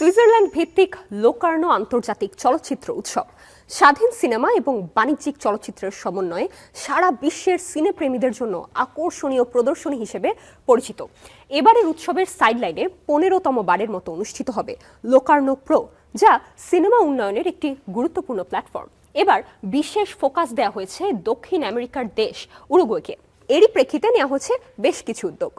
Switzerland ভিত্তিক Locarno আন্তর্জাতিক চলচ্চিত্র উৎসব স্বাধীন সিনেমা এবং বাণিজ্যিক চলচ্চিত্রের সমন্বয়ে সারা বিশ্বের সিনেপ্রেমীদের জন্য আকর্ষণীয় প্রদর্শনী হিসেবে পরিচিত। এবারের উৎসবের সাইডলাইনে 15তম বারের মতো অনুষ্ঠিত হবে লোকার্নো প্রো, যা সিনেমা উন্নয়নের একটি গুরুত্বপূর্ণ প্ল্যাটফর্ম। এবার বিশেষ ফোকাস দেওয়া হয়েছে দক্ষিণ আমেরিকার দেশ উরুগুয়েকে। এরই প্রেক্ষিতে নেওয়া হচ্ছে বেশ কিছু উদ্যোগ।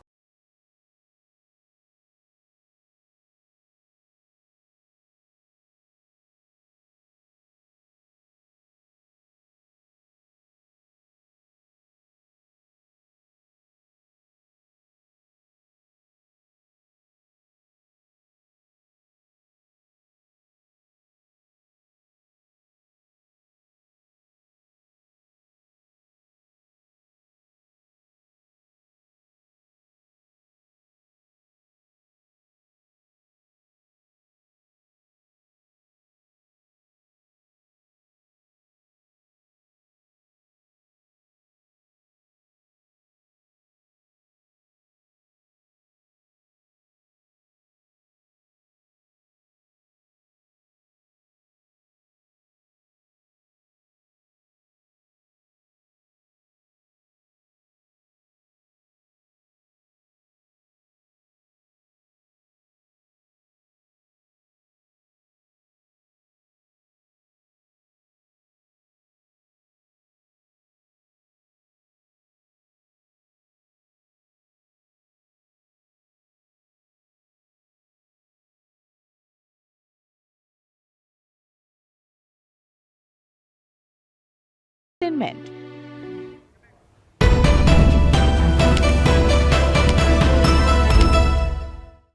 entertainment